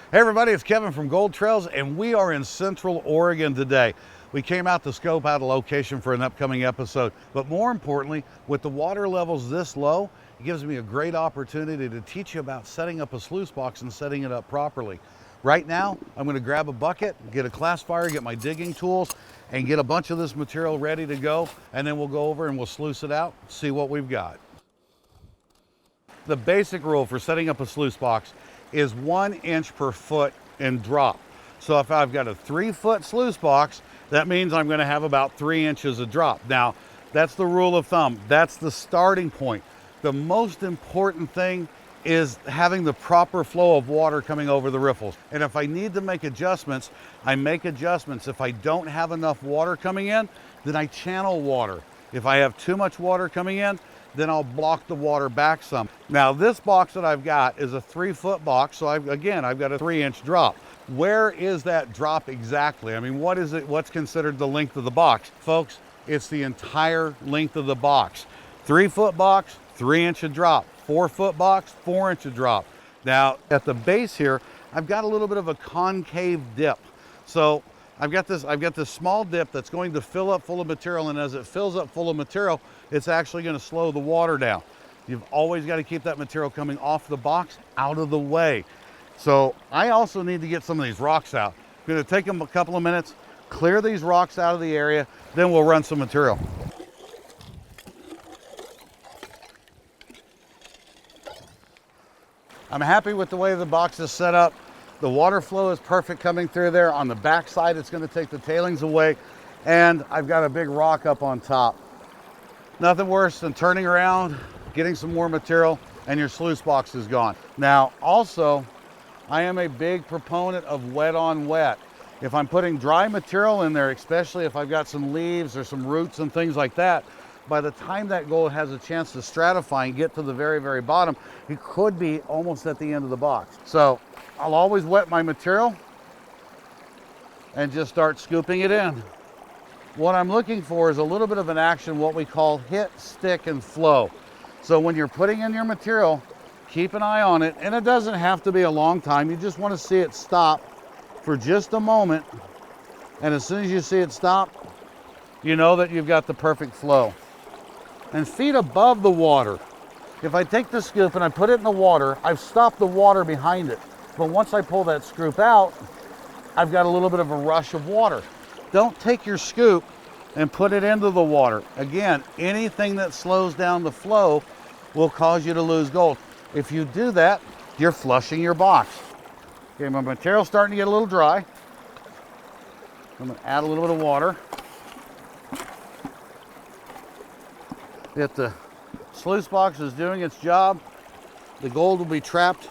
Hey everybody, it's Kevin from Gold Trails, and we are in Central Oregon today. We came out to scope out a location for an upcoming episode, but more importantly, with the water levels this low, it gives me a great opportunity to teach you about setting up a sluice box and setting it up properly. Right now, I'm going to grab a bucket, get a classifier, get my digging tools, and get a bunch of this material ready to go, and then we'll go over and we'll sluice it out, see what we've got. The basic rule for setting up a sluice box is 1 inch per foot in drop. So if I've got a 3-foot sluice box, that means I'm going to have about 3 inches of drop. Now, that's the rule of thumb. That's the starting point. The most important thing is having the proper flow of water coming over the riffles. And if I need to make adjustments, I make adjustments. If I don't have enough water coming in, then I channel water. If I have too much water coming in, then I'll block the water back some. Now this box that I've got is a 3-foot box, so I've got a 3-inch drop. Where is that drop exactly? I mean, what is it? What's considered the length of the box? Folks, it's the entire length of the box. 3-foot box, 3-inch of drop. 4-foot box, 4-inch of drop. Now at the base here, I've got a little bit of a concave dip. So I've got this small dip that's going to fill up full of material, and as it fills up full of material, it's actually going to slow the water down. You've always got to keep that material coming off the box out of the way. So I also need to get some of these rocks out. I'm going to take them a couple of minutes, clear these rocks out of the area, then we'll run some material. I'm happy with the way the box is set up. The water flow is perfect coming through there. On the back side, it's going to take the tailings away, and I've got a big rock up on top. Nothing worse than turning around, getting some more material, and your sluice box is gone. Now, also, I am a big proponent of wet on wet. If I'm putting dry material in there, especially if I've got some leaves or some roots and things like that, by the time that gold has a chance to stratify and get to the very, very bottom, it could be almost at the end of the box. So I'll always wet my material and just start scooping it in. What I'm looking for is a little bit of an action, what we call hit, stick, and flow. So when you're putting in your material, keep an eye on it, and it doesn't have to be a long time. You just want to see it stop for just a moment, and as soon as you see it stop, you know that you've got the perfect flow. And feet above the water. If I take the scoop and I put it in the water, I've stopped the water behind it. But once I pull that scoop out, I've got a little bit of a rush of water. Don't take your scoop and put it into the water. Again, anything that slows down the flow will cause you to lose gold. If you do that, you're flushing your box. Okay, my material's starting to get a little dry. I'm going to add a little bit of water. If the sluice box is doing its job, the gold will be trapped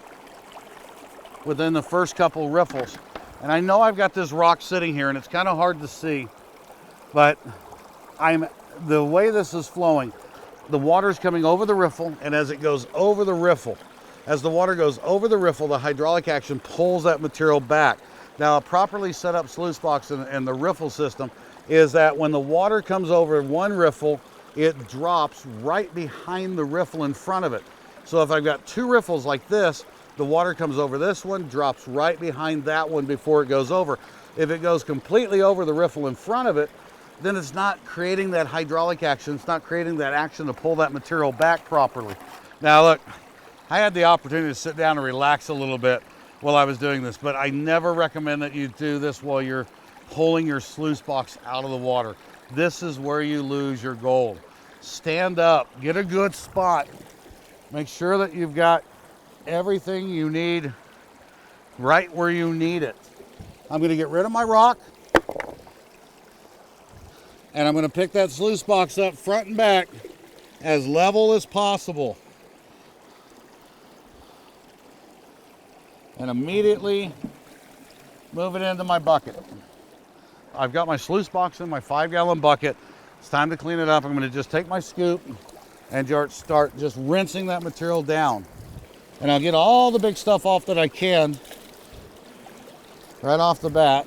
within the first couple riffles. And I know I've got this rock sitting here and it's kind of hard to see, but the way this is flowing, the water is coming over the riffle, and as it goes over the riffle, as the water goes over the riffle, the hydraulic action pulls that material back. Now, a properly set up sluice box and the riffle system is that when the water comes over one riffle, it drops right behind the riffle in front of it. So if I've got 2 riffles like this, the water comes over this one, drops right behind that one before it goes over. If it goes completely over the riffle in front of it, then it's not creating that hydraulic action. It's not creating that action to pull that material back properly. Now look, I had the opportunity to sit down and relax a little bit while I was doing this, but I never recommend that you do this while you're pulling your sluice box out of the water. This is where you lose your gold. Stand up, get a good spot. Make sure that you've got everything you need right where you need it. I'm going to get rid of my rock, and I'm going to pick that sluice box up front and back as level as possible. And immediately move it into my bucket. I've got my sluice box in my 5-gallon bucket. It's time to clean it up. I'm going to just take my scoop and start just rinsing that material down. And I'll get all the big stuff off that I can right off the bat.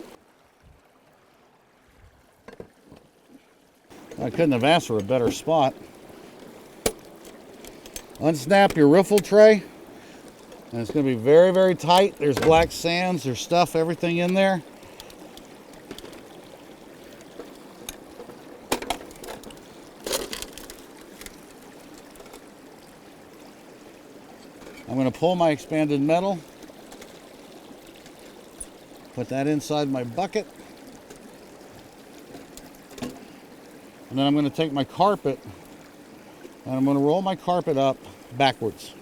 I couldn't have asked for a better spot. Unsnap your riffle tray. And it's going to be very, very tight. There's black sands, there's stuff, everything in there. I'm going to pull my expanded metal, put that inside my bucket, and then I'm going to take my carpet and I'm going to roll my carpet up backwards.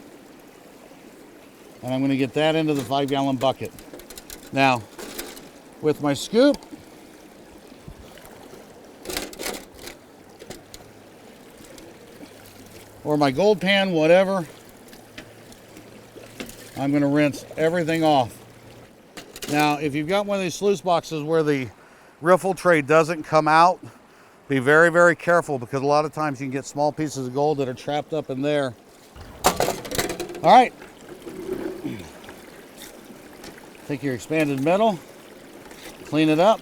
And I'm going to get that into the 5-gallon bucket. Now, with my scoop, or my gold pan, whatever, I'm going to rinse everything off. Now, if you've got one of these sluice boxes where the riffle tray doesn't come out, be very, very careful, because a lot of times you can get small pieces of gold that are trapped up in there. All right. Take your expanded metal, clean it up.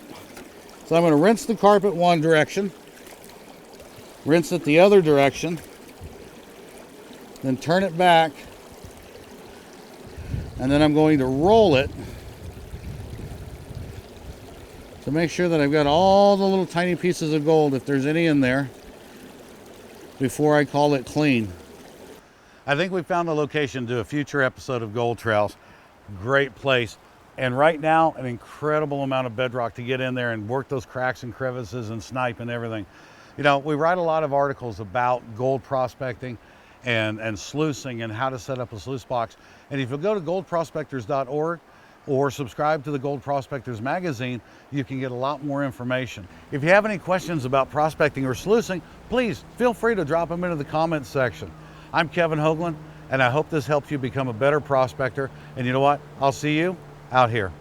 So I'm going to rinse the carpet one direction, rinse it the other direction, then turn it back, and then I'm going to roll it to make sure that I've got all the little tiny pieces of gold, if there's any in there, before I call it clean. I think we found the location to do a future episode of Gold Trails. Great place. And right now, an incredible amount of bedrock to get in there and work those cracks and crevices and snipe and everything. You know, we write a lot of articles about gold prospecting and sluicing and how to set up a sluice box. And if you go to goldprospectors.org or subscribe to the Gold Prospectors magazine, you can get a lot more information. If you have any questions about prospecting or sluicing, please feel free to drop them into the comments section. I'm Kevin Hoagland, and I hope this helps you become a better prospector. And you know what? I'll see you out here.